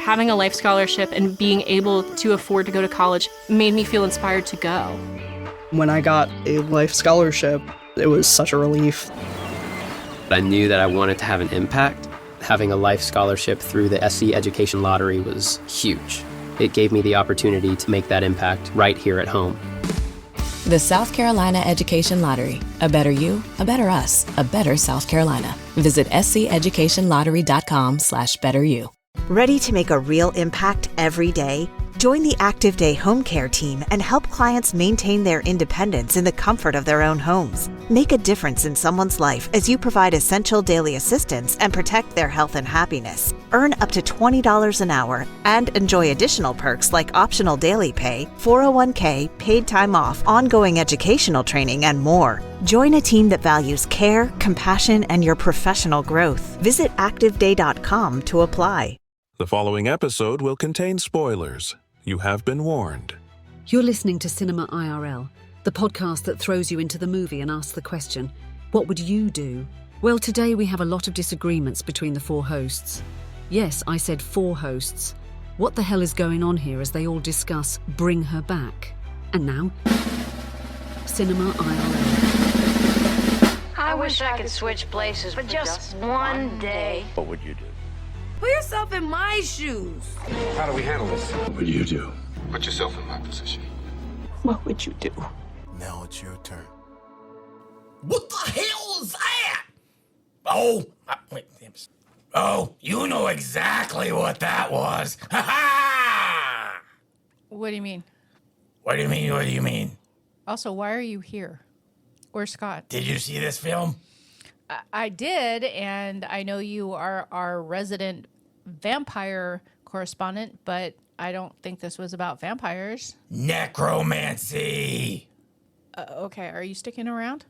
having a life scholarship and being able to afford to go to college made me feel inspired to go. When I got a life scholarship, it was such a relief. I knew that I wanted to have an impact. Having a life scholarship through the SC Education Lottery was huge. It gave me the opportunity to make that impact right here at home. The South Carolina Education Lottery. A better you, a better us, a better South Carolina. Visit sceducationlottery.com/betteryou. Ready to make a real impact every day? Join the Active Day Home Care team and help clients maintain their independence in the comfort of their own homes. Make a difference in someone's life as you provide essential daily assistance and protect their health and happiness. Earn up to $20 an hour and enjoy additional perks like optional daily pay, 401k, paid time off, ongoing educational training, and more. Join a team that values care, compassion, and your professional growth. Visit activeday.com to apply. The following episode will contain spoilers. You have been warned. You're listening to Cinema IRL, the podcast that throws you into the movie and asks the question, what would you do? Well, today we have a lot of disagreements between the four hosts. Yes, I said four hosts. What the hell is going on here as they all discuss Bring Her Back? And now, Cinema IRL. I wish I could switch places for just one day. What would you do? Put yourself in my shoes. How do we handle this? What would you do? Put yourself in my position. What would you do? Now it's your turn. What the hell is that? Oh, wait. Oh, you know exactly what that was. Ha ha! What do you mean? What do you mean? What do you mean? Also, why are you here? Where's Scott? Did you see this film? I did, and I know you are our resident vampire correspondent, but I don't think this was about vampires. Necromancy. Okay, are you sticking around?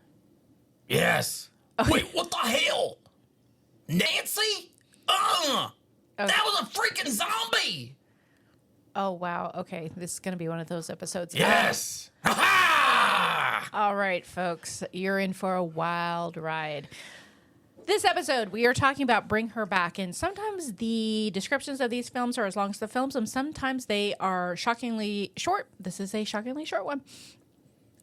Yes. Okay. Wait, what the hell? Nancy? Okay. That was a freaking zombie. Oh, wow. Okay, this is going to be one of those episodes. Yes. Ha ha! All right, folks, you're in for a wild ride. This episode, we are talking about Bring Her Back, and sometimes the descriptions of these films are as long as the films, and sometimes they are shockingly short. This is a shockingly short one.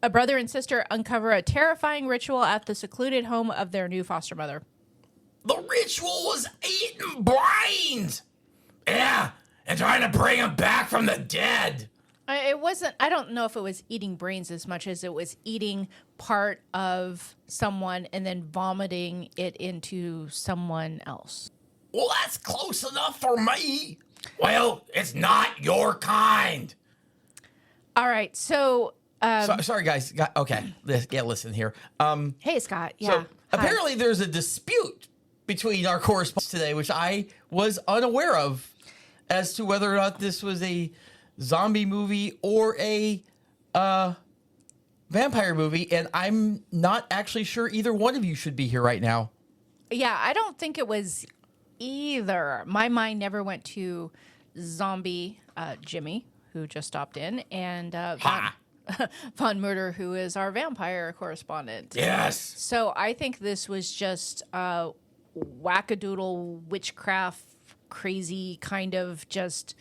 A brother and sister uncover a terrifying ritual at the secluded home of their new foster mother. The ritual was eating brains! Yeah, and trying to bring them back from the dead. It wasn't, I don't know if it was eating brains as much as it was eating part of someone and then vomiting it into someone else. Well, that's close enough for me. Well, it's not your kind. All right, so... sorry, guys. Okay, yeah, listen here. Hey, Scott. Yeah. So apparently there's a dispute between our correspondents today, which I was unaware of, as to whether or not this was a zombie movie or a vampire movie, and I'm not actually sure either one of you should be here right now. Yeah, I don't think it was either. My mind never went to zombie Jimmy, who just stopped in, and Von Murder, who is our vampire correspondent. Yes. So I think this was just wackadoodle witchcraft, crazy kind of just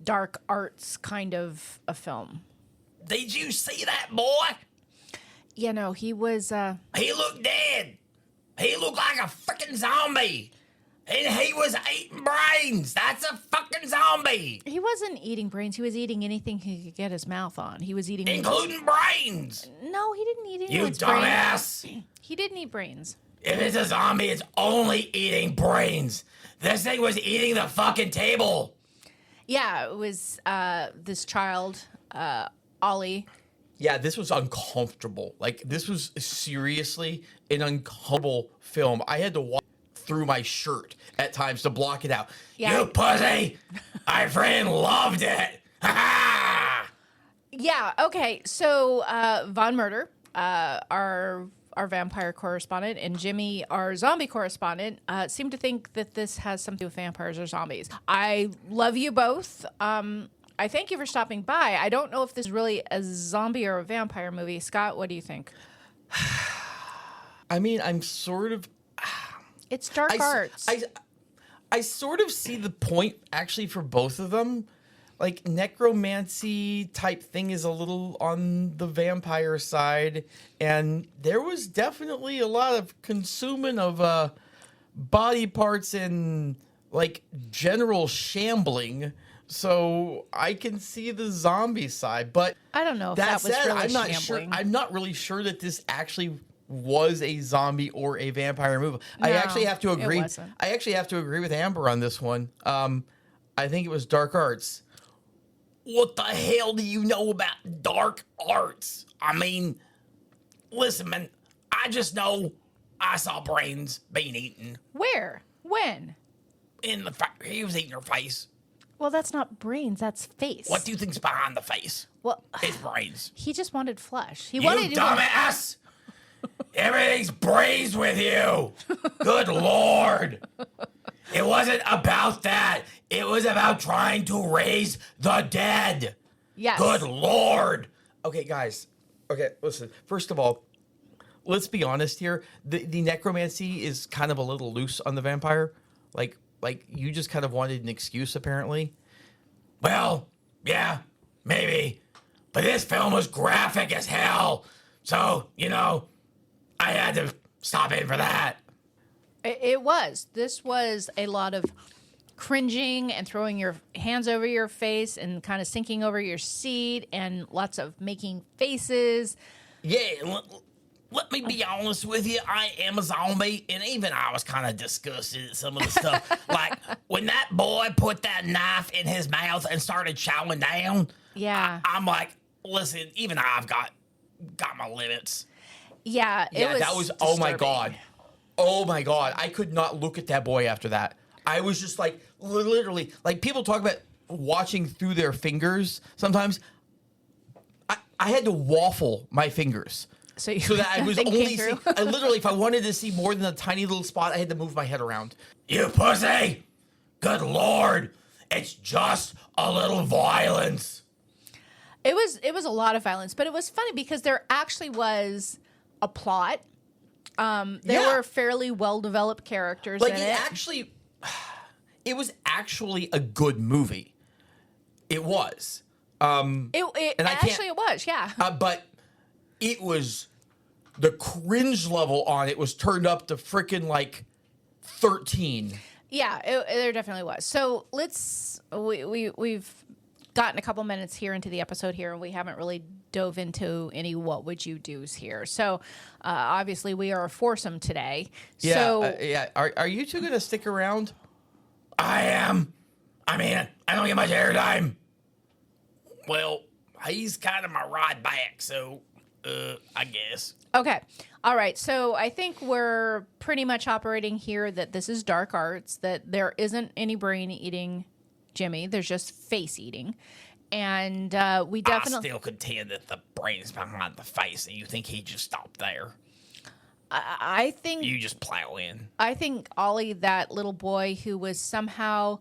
dark arts kind of a film. Did you see that boy? You know, he was... He looked dead. He looked like a freaking zombie. And he was eating brains. That's a fucking zombie. He wasn't eating brains. He was eating anything he could get his mouth on. He was eating... Including brains. No, he didn't eat any You dumbass. Brains. He didn't eat brains. If it's a zombie, it's only eating brains. This thing was eating the fucking table. Yeah, it was this child, Ollie. Yeah, this was uncomfortable. Like, this was seriously an uncomfortable film. I had to walk through my shirt at times to block it out. Yeah. You pussy! My friend loved it. Ha ha! Yeah. Okay. So Von Murder, our vampire correspondent, and Jimmy, our zombie correspondent, seem to think that this has something to do with vampires or zombies. I love you both. I thank you for stopping by. I don't know if this is really a zombie or a vampire movie. Scott, what do you think? I mean, I'm sort of... It's dark arts. I sort of see the point actually for both of them. Like necromancy type thing is a little on the vampire side, and there was definitely a lot of consuming of body parts and like general shambling. So I can see the zombie side, but I don't know if that was really I'm not shambling. sure. I'm not really sure that this actually was a zombie or a vampire movie. No, I actually have to agree. it wasn't. I actually have to agree with Amber on this one. I think it was dark arts. What the hell do you know about dark arts? I mean, listen, man. I just know I saw brains being eaten. Where? When? He was eating her face. Well, that's not brains. That's face. What do you think's behind the face? Well, his brains. He just wanted flesh. He You wanted dumbass! Everything's brains with you. Good Lord. It wasn't about that. It was about trying to raise the dead. Yes. Good Lord. Okay, guys. Okay, listen. First of all, let's be honest here. The necromancy is kind of a little loose on the vampire. Like you just kind of wanted an excuse, apparently. Well, yeah, maybe. But this film was graphic as hell. So, I had to stop in for that. It was. This was a lot of cringing and throwing your hands over your face and kind of sinking over your seat and lots of making faces. Yeah, let me be honest with you. I am a zombie, and even I was kind of disgusted at some of the stuff. Like, when that boy put that knife in his mouth and started chowing down, yeah, I'm like, listen, even I've got my limits. Yeah, that was disturbing. Oh my God. I could not look at that boy after that. I was just like, literally, like people talk about watching through their fingers. Sometimes I had to waffle my fingers. So that I was only see, I literally, if I wanted to see more than a tiny little spot, I had to move my head around. You pussy! Good Lord! It's just a little violence. It was a lot of violence, but it was funny because there actually was a plot. There were fairly well-develed characters in it. It was actually a good movie. It was. It was, yeah. But it was, the cringe level on it was turned up to freaking like 13. Yeah, there definitely was. So we've gotten a couple minutes here into the episode here, and we haven't really dove into any what would you do's here. So obviously we are a foursome today. Yeah, Are you two going to stick around? I am. I mean, I don't get much airtime. Well, he's kind of my ride back, so I guess. Okay. All right. So I think we're pretty much operating here that this is dark arts, that there isn't any brain eating Jimmy. There's just face eating. And we definitely... I still contend that the brain is behind the face, and you think he just stopped there. I think... You just plow in. I think Ollie, that little boy who was somehow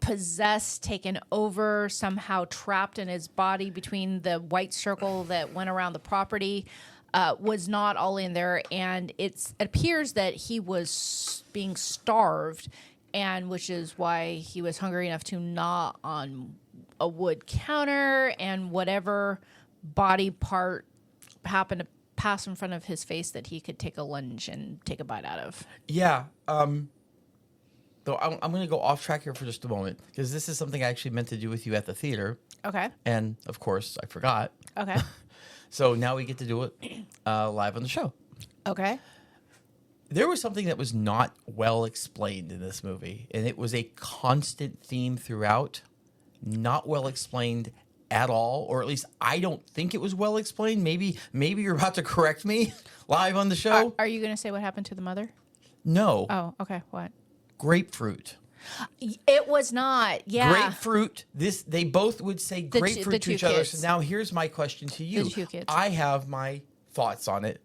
possessed, taken over, somehow trapped in his body between the white circle that went around the property, was not all in there. And it appears that he was being starved, and which is why he was hungry enough to gnaw on a wood counter, and whatever body part happened to pass in front of his face that he could take a lunge and take a bite out of. Yeah. Though I'm going to go off track here for just a moment, because this is something I actually meant to do with you at the theater. Okay. And, of course, I forgot. Okay. So now we get to do it live on the show. Okay. There was something that was not well explained in this movie, and it was a constant theme throughout. Not well explained at all, or at least I don't think it was well explained. Maybe you're about to correct me live on the show. Are you going to say what happened to the mother? No. Oh, okay. What? Grapefruit. It was not. Yeah. Grapefruit. They both would say grapefruit to each other. So now here's my question to you. The two kids. I have my thoughts on it.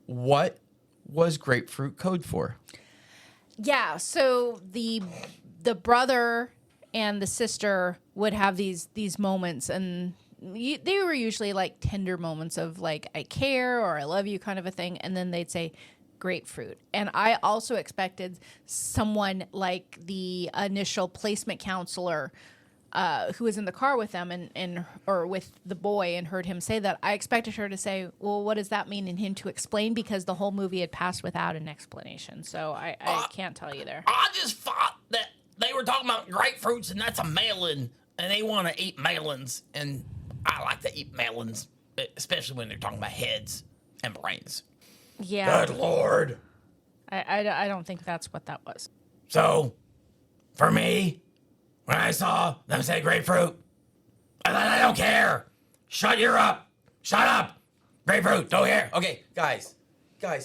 What was grapefruit code for? Yeah. So the brother and the sister would have these moments, and they were usually like tender moments of like I care or I love you kind of a thing, and then they'd say grapefruit. And I also expected someone like the initial placement counselor who was in the car with them or with the boy and heard him say that. I expected her to say, well, what does that mean, and him to explain, because the whole movie had passed without an explanation. So I can't tell you there. I just thought that they were talking about grapefruits, and that's a melon, and they want to eat melons, and I like to eat melons, especially when they're talking about heads and brains. Yeah. Good Lord. I don't think that's what that was. So, for me, when I saw them say grapefruit, I thought, I don't care. Shut up. Grapefruit, don't care. Okay, guys,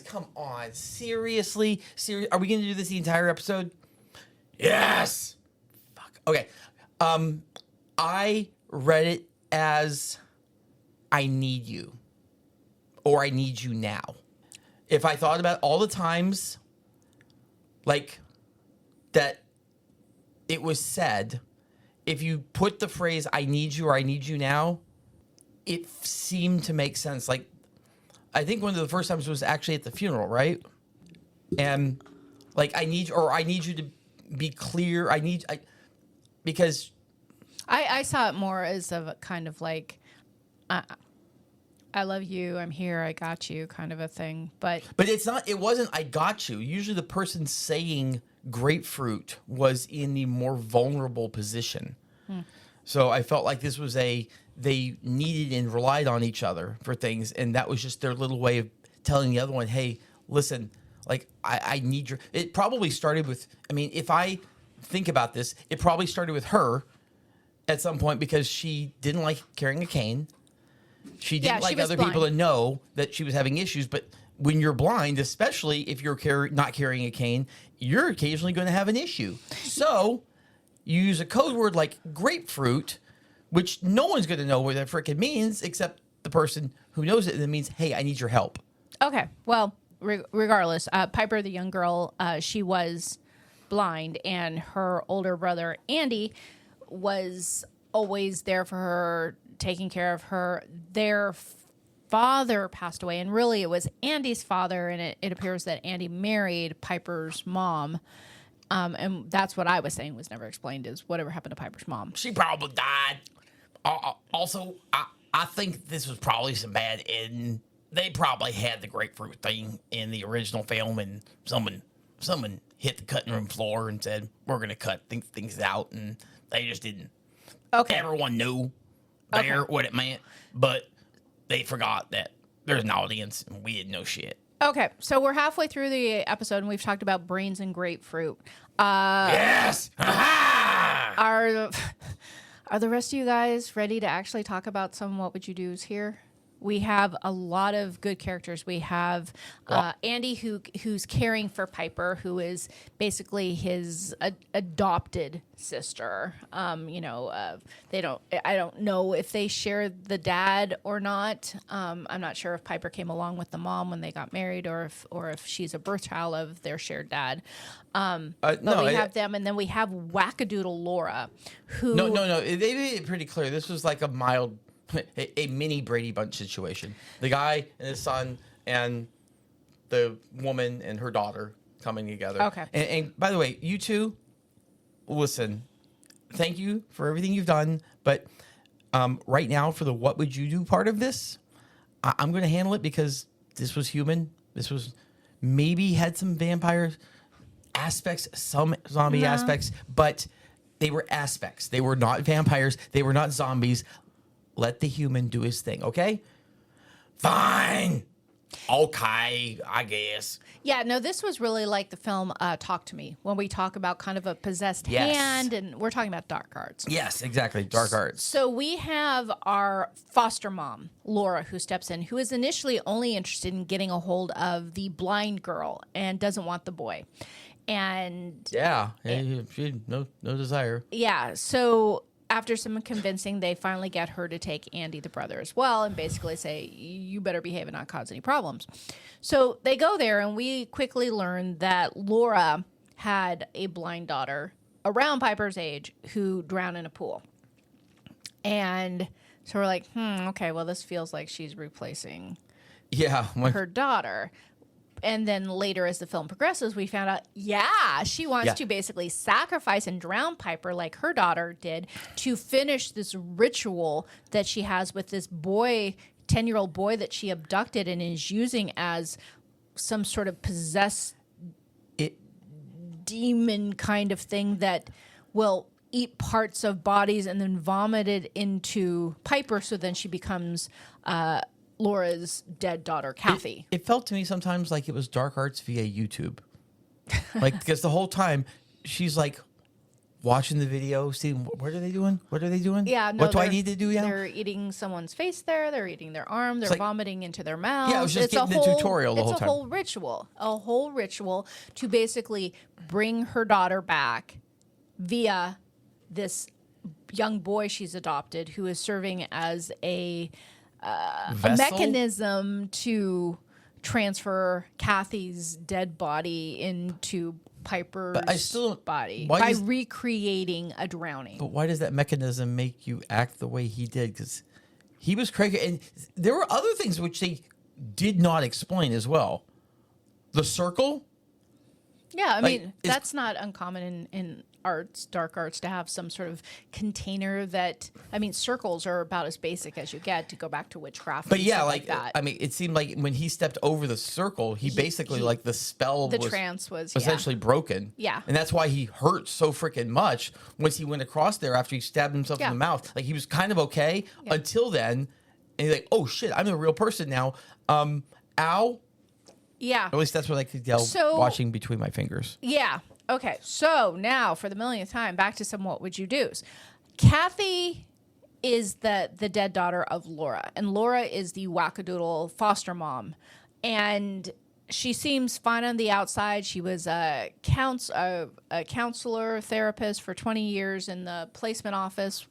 come on. Seriously? Are we going to do this the entire episode? Yes. Fuck. Okay. I read it as I need you, or I need you now. If I thought about all the times, like, that it was said, if you put the phrase, I need you or I need you now, it seemed to make sense. Like, I think one of the first times was actually at the funeral, right? And, like, I need you to be clear. Because I saw it more as a kind of like, I love you, I'm here, I got you kind of a thing. But it wasn't I got you. Usually the person saying grapefruit was in the more vulnerable position. So I felt like this was they needed and relied on each other for things, and that was just their little way of telling the other one, hey, listen, like, I need your... It probably started with... I mean, if I think about this, it probably started with her at some point because she didn't like carrying a cane. She didn't like other people to know that she was having issues, but when you're blind, especially if you're not carrying a cane, you're occasionally going to have an issue. So you use a code word like grapefruit, which no one's going to know what that frickin' means except the person who knows it, and it means, hey, I need your help. Okay, well, regardless, Piper, the young girl, she was blind, and her older brother, Andy, was always there for her, taking care of her. Their father passed away, and really it was Andy's father, and it appears that Andy married Piper's mom. And that's what I was saying was never explained, is whatever happened to Piper's mom. She probably died. Also, I think this was probably some bad editing. They probably had the grapefruit thing in the original film, and someone hit the cutting room floor and said, we're going to cut things out, and they just didn't. Okay. Everyone knew what it meant, but they forgot that there's an audience, and we didn't know shit. Okay, so we're halfway through the episode, and we've talked about brains and grapefruit. Yes! Are the rest of you guys ready to actually talk about some what would you do's here? We have a lot of good characters. We have Andy, who's caring for Piper, who is basically his adopted sister. They don't. I don't know if they share the dad or not. I'm not sure if Piper came along with the mom when they got married, or if she's a birth child of their shared dad. But we have them, and then we have wackadoodle Laura, who No. They made it pretty clear. This was like a mild. A mini Brady Bunch situation. The guy and his son and the woman and her daughter coming together. Okay. And by the way, you two, listen, thank you for everything you've done. But right now, for the what would you do part of this, I'm going to handle it because this was human. This was maybe had some vampire aspects, some zombie aspects, but they were aspects. They were not vampires. They were not zombies. Let the human do his thing, okay? Fine. Okay, I guess. Yeah, no, this was really like the film Talk to Me, when we talk about kind of a possessed hand, and we're talking about dark arts. Yes, exactly, dark arts. So we have our foster mom, Laura, who steps in, who is initially only interested in getting a hold of the blind girl and doesn't want the boy. And she had no desire. Yeah, so after some convincing, they finally get her to take Andy, the brother, as well, and basically say, you better behave and not cause any problems. So they go there, and we quickly learn that Laura had a blind daughter around Piper's age who drowned in a pool. And so we're like, okay, well, this feels like she's replacing her daughter. And then later, as the film progresses, we found out, she wants to basically sacrifice and drown Piper like her daughter did to finish this ritual that she has with this boy, 10-year-old boy that she abducted and is using as some sort of possessed demon kind of thing that will eat parts of bodies and then vomit it into Piper, so then she becomes Laura's dead daughter, Kathy. It felt to me sometimes like it was dark arts via YouTube. Like, because the whole time she's like watching the video, seeing what are they doing? What are they doing? Yeah, no, what do I need to do now? They're eating someone's face there. They're eating their arm. They're vomiting into their mouth. Yeah, I was just getting the tutorial the whole time. It's a whole ritual to basically bring her daughter back via this young boy she's adopted, who is serving as a mechanism to transfer Kathy's dead body into Piper's body by recreating a drowning. But why does that mechanism make you act the way he did? Because he was crazy. And there were other things which they did not explain as well. The circle? Yeah, I mean, that's not uncommon in arts, dark arts, to have some sort of container that, I mean, circles are about as basic as you get, to go back to witchcraft. But yeah, like that. I mean, it seemed like when he stepped over the circle, he basically, like, the spell the trance was essentially broken. Yeah. And that's why he hurt so freaking much once he went across there after he stabbed himself in the mouth. Like, he was kind of okay until then. And he's like, oh shit, I'm a real person now. Ow. Yeah. At least that's what I could yell watching between my fingers. Yeah. Okay. So now, for the millionth time, back to some what would you do's. Kathy is the dead daughter of Laura, and Laura is the wackadoodle foster mom. And she seems fine on the outside. She was a counselor, therapist for 20 years in the placement office,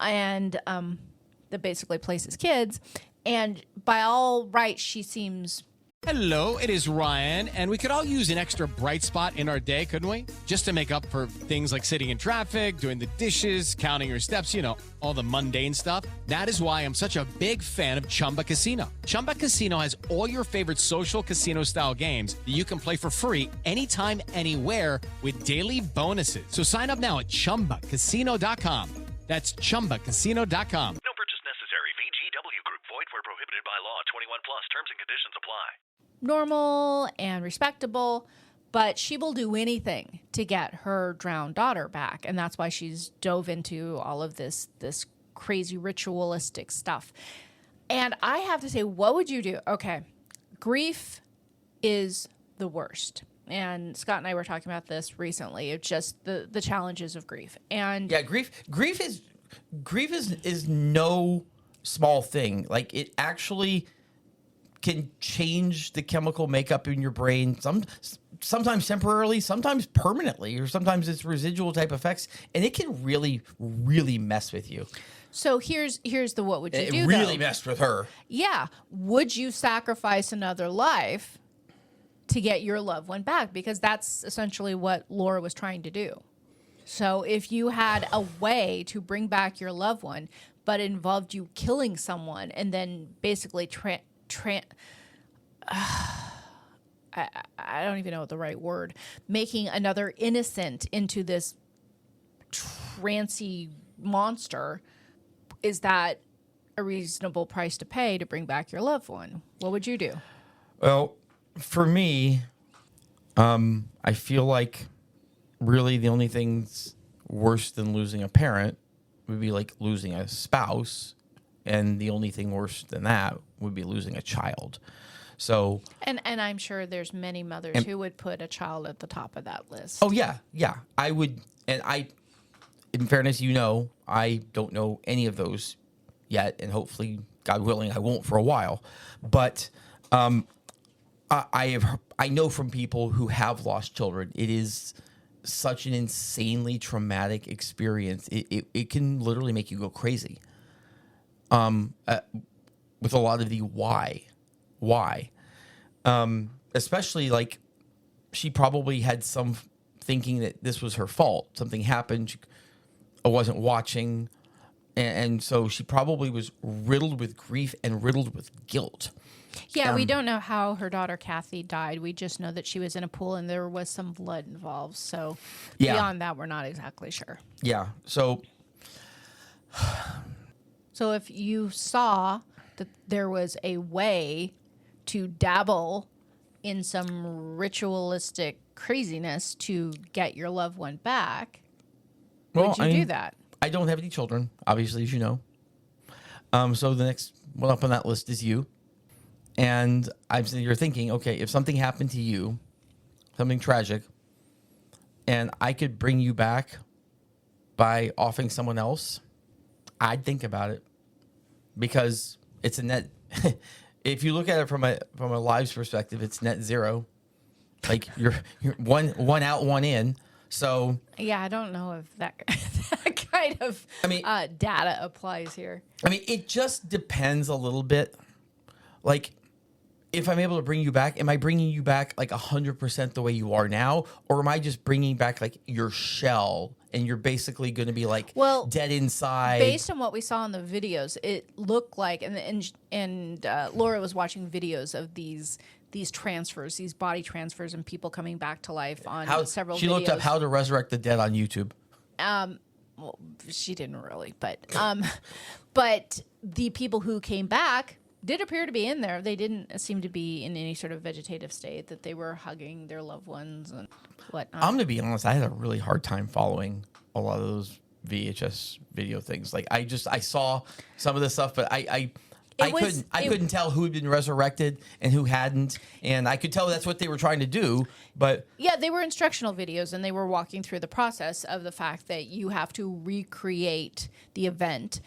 and that basically places kids. And by all rights, she seems... Hello, it is Ryan, and we could all use an extra bright spot in our day, couldn't we? Just to make up for things like sitting in traffic, doing the dishes, counting your steps, you know, all the mundane stuff. That is why I'm such a big fan of Chumba Casino. Chumba Casino has all your favorite social casino-style games that you can play for free anytime, anywhere with daily bonuses. So sign up now at ChumbaCasino.com. That's ChumbaCasino.com. No purchase necessary. VGW Group. Void where prohibited by law. 21 plus. Terms and conditions apply. Normal and respectable, but she will do anything to get her drowned daughter back, and that's why she's dove into all of this crazy ritualistic stuff. And I have to say, what would you do? Okay, grief is the worst, and Scott and I were talking about this recently. It's just the challenges of grief, and grief is no small thing. Like, it actually can change the chemical makeup in your brain, sometimes temporarily, sometimes permanently, or sometimes it's residual type effects, and it can really, really mess with you. So here's the what would you do? It really messed with her. Yeah. Would you sacrifice another life to get your loved one back? Because that's essentially what Laura was trying to do. So if you had a way to bring back your loved one, but it involved you killing someone and then basically I don't even know the right word, making another innocent into this trancy monster, is that a reasonable price to pay to bring back your loved one? What would you do? Well, for me, I feel like really the only things worse than losing a parent would be like losing a spouse. And the only thing worse than that would be losing a child. So, and I'm sure there's many mothers who would put a child at the top of that list. Oh yeah, I would. And in fairness, I don't know any of those yet, and hopefully, God willing, I won't for a while. But I know from people who have lost children, it is such an insanely traumatic experience. It can literally make you go crazy. With a lot of the why, especially like she probably had some thinking that this was her fault. Something happened. I wasn't watching. And so she probably was riddled with grief and riddled with guilt. Yeah, we don't know how her daughter Kathy died. We just know that she was in a pool and there was some blood involved. So beyond that, we're not exactly sure. Yeah. So if you saw that there was a way to dabble in some ritualistic craziness to get your loved one back, would you do that? I don't have any children, obviously, as you know. So the next one up on that list is you. And you're thinking, okay, if something happened to you, something tragic, and I could bring you back by offering someone else, I'd think about it, because it's a net. If you look at it from a lives perspective, it's net zero. Like you're one out, one in. So yeah, I don't know if that kind of data applies here. I mean, it just depends a little bit. Like, if I'm able to bring you back, am I bringing you back like 100% the way you are now? Or am I just bringing back like your shell and you're basically going to be like dead inside? Based on what we saw in the videos, it looked like, and Laura was watching videos of these transfers, these body transfers and people coming back to life on several videos. She looked up how to resurrect the dead on YouTube. Well, she didn't really, but the people who came back did appear to be in there. They didn't seem to be in any sort of vegetative state, that they were hugging their loved ones and whatnot. I'm going to be honest, I had a really hard time following a lot of those VHS video things. Like I saw some of the stuff, but I couldn't tell who had been resurrected and who hadn't, and I could tell that's what they were trying to do. But yeah, they were instructional videos, and they were walking through the process of the fact that you have to recreate the event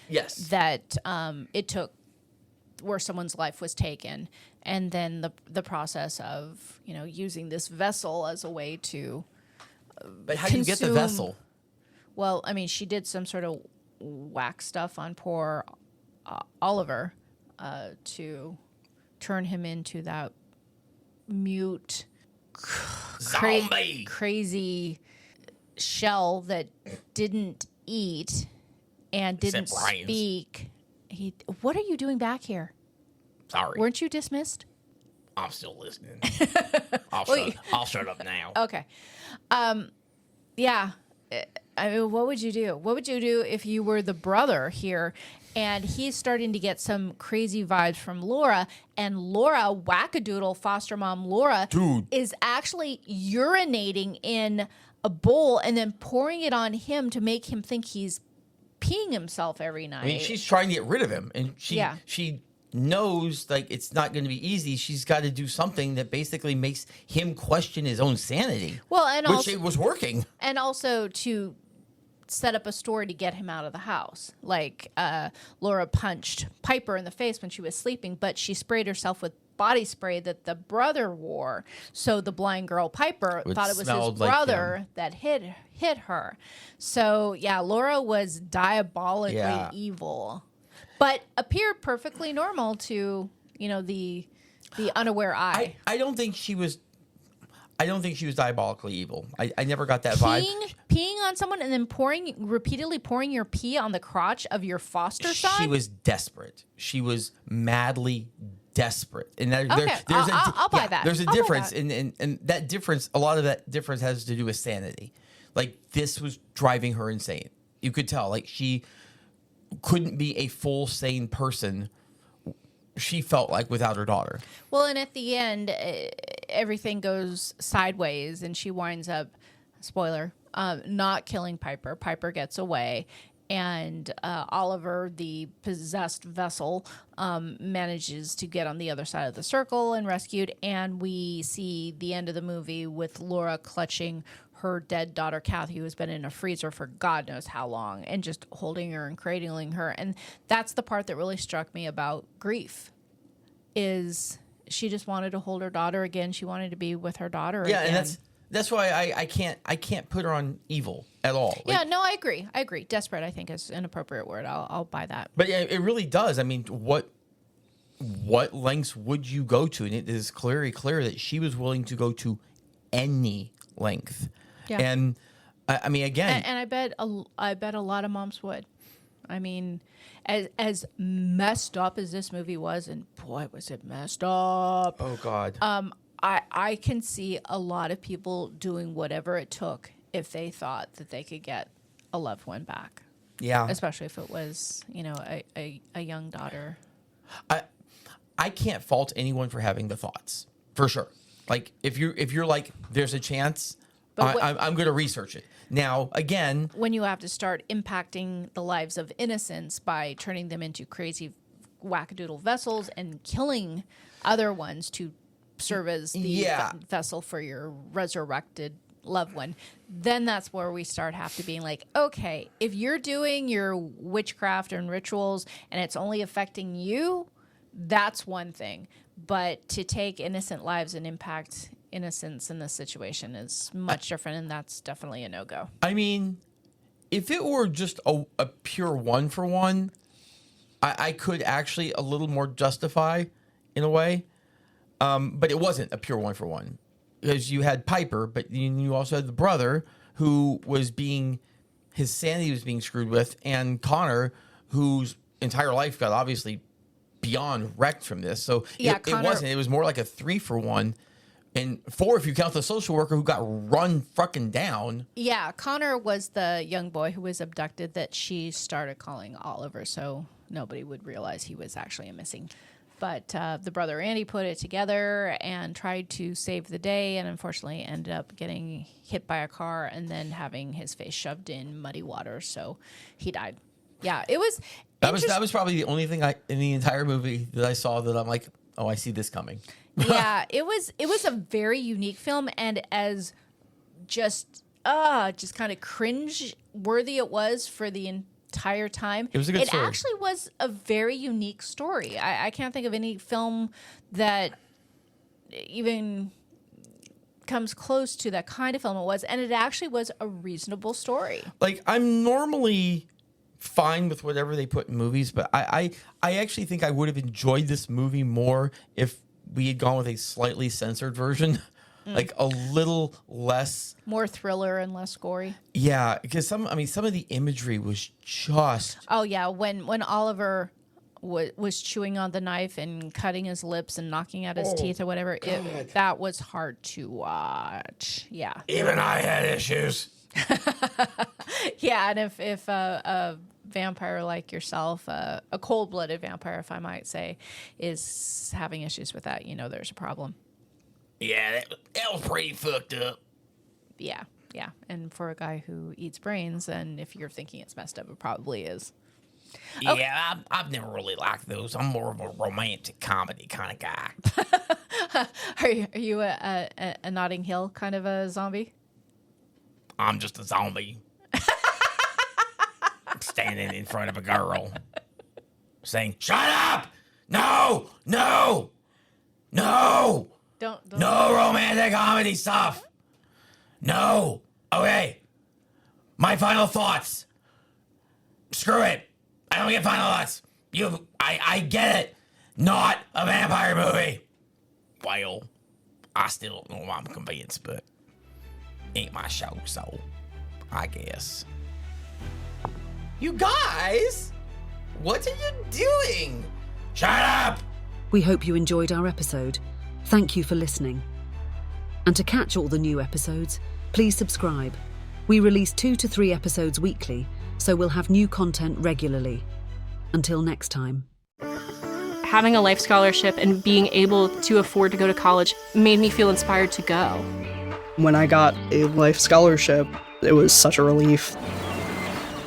that it took, where someone's life was taken, and then the process of using this vessel as a way to. But how do you get the vessel? Well, I mean, she did some sort of whack stuff on poor Oliver to turn him into that mute, crazy shell that didn't eat and didn't speak. What are you doing back here? Sorry. Weren't you dismissed? I'm still listening. I'll shut up now. Okay. Yeah. I mean, what would you do? What would you do if you were the brother here and he's starting to get some crazy vibes from Laura, and Laura, wackadoodle foster mom Laura, is actually urinating in a bowl and then pouring it on him to make him think he's peeing himself every night. I mean, she's trying to get rid of him, and she knows like it's not going to be easy. She's got to do something that basically makes him question his own sanity. Well, and which also, it was working, and also to set up a story to get him out of the house. Like Laura punched Piper in the face when she was sleeping, but she sprayed herself with body spray that the brother wore. So the blind girl Piper thought it was his brother that hit her. So yeah, Laura was diabolically evil, but appeared perfectly normal to the unaware eye. I don't think she was diabolically evil. I never got that vibe. Peeing on someone and then repeatedly pouring your pee on the crotch of your foster son? She was desperate. She was madly desperate. And I'll buy that. There's a difference. And that difference, a lot of that difference has to do with sanity. Like, this was driving her insane. You could tell. Like, she couldn't be a full sane person, she felt like, without her daughter. Well, and at the end, everything goes sideways, and she winds up, spoiler, not killing Piper. Piper gets away, and Oliver, the possessed vessel, manages to get on the other side of the circle and rescued, and we see the end of the movie with Laura clutching her dead daughter Kathy, who has been in a freezer for God knows how long, and just holding her and cradling her. And that's the part that really struck me about grief, is she just wanted to hold her daughter again. She wanted to be with her daughter again. Yeah, and that's why I can't put her on evil at all. Like, yeah, no, I agree. Desperate, I think, is an appropriate word. I'll buy that. But yeah, it really does. I mean, what lengths would you go to? And it is clear that she was willing to go to any length. Yeah. And I mean, again, and I bet a lot of moms would. I mean, as messed up as this movie was, and boy, was it messed up. Oh, God. I can see a lot of people doing whatever it took if they thought that they could get a loved one back. Yeah. Especially if it was, a young daughter. I can't fault anyone for having the thoughts, for sure. Like, if you're like, there's a chance, I'm going to research it. Now, again, when you have to start impacting the lives of innocents by turning them into crazy wackadoodle vessels and killing other ones to serve as the vessel for your resurrected loved one, then that's where we have to being like, okay, if you're doing your witchcraft and rituals and it's only affecting you, that's one thing. But to take innocent lives and impact innocence in this situation is much different, and that's definitely a no-go. I mean, if it were just a pure one-for-one, I could actually a little more justify in a way. But it wasn't a pure one-for-one. Because you had Piper, but you also had the brother who was his sanity was being screwed with, and Connor, whose entire life got obviously beyond wrecked from this. So it wasn't. It was more like a 3-for-1. And 4 if you count the social worker who got run fucking down. Yeah, Connor was the young boy who was abducted that she started calling Oliver, so nobody would realize he was actually a missing. But the brother Andy put it together and tried to save the day, and unfortunately ended up getting hit by a car and then having his face shoved in muddy water, so he died. Yeah, it was. That was probably the only thing in the entire movie that I saw that I'm like, oh, I see this coming. Yeah, it was a very unique film, and as just kind of cringe worthy it was for the entire time. It was a good story. It actually was a very unique story. I can't think of any film that even comes close to that kind of film it was, and it actually was a reasonable story. Like, I'm normally fine with whatever they put in movies, but I actually think I would have enjoyed this movie more if we had gone with a slightly censored version. Like a little less, more thriller and less gory. Yeah, because some of the imagery was just. Oh yeah, when Oliver was chewing on the knife and cutting his lips and knocking out his teeth or whatever, that was hard to watch. Yeah, even I had issues. Yeah, and if a vampire like yourself, a cold-blooded vampire, if I might say, is having issues with that, there's a problem. Yeah, that was pretty fucked up. Yeah. And for a guy who eats brains, and if you're thinking it's messed up, it probably is. Okay. Yeah, I've never really liked those. I'm more of a romantic comedy kind of guy. Are you a Notting Hill kind of a zombie? I'm just a zombie. Standing in front of a girl saying, "Shut up! No! No! No! Don't no romantic comedy stuff! No! Okay. My final thoughts. Screw it. I don't get final thoughts. I get it. Not a vampire movie. Well, I still don't know I'm convinced, but ain't my show, so I guess. You guys, what are you doing? Shut up! We hope you enjoyed our episode. Thank you for listening. And to catch all the new episodes, please subscribe. We release 2 to 3 episodes weekly, so we'll have new content regularly. Until next time. Having a life scholarship and being able to afford to go to college made me feel inspired to go. When I got a life scholarship, it was such a relief.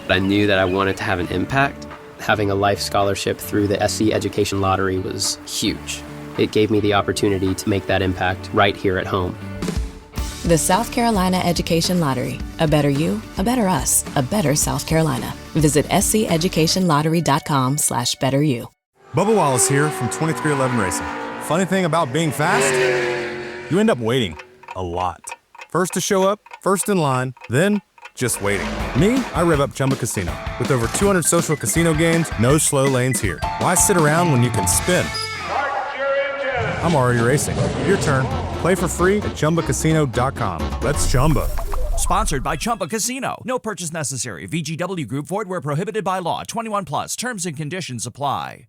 I knew that I wanted to have an impact. Having a life scholarship through the SC Education Lottery was huge. It gave me the opportunity to make that impact right here at home. The South Carolina Education Lottery. A better you, a better us, a better South Carolina. Visit sceducationlottery.com/betteryou. Bubba Wallace here from 2311 Racing. Funny thing about being fast, you end up waiting a lot. First to show up, first in line, then just waiting. Me, I rev up Chumba Casino. With over 200 social casino games, no slow lanes here. Why sit around when you can spin? I'm already racing. Your turn. Play for free at ChumbaCasino.com. Let's Chumba. Sponsored by Chumba Casino. No purchase necessary. VGW Group. Void where prohibited by law. 21 plus. Terms and conditions apply.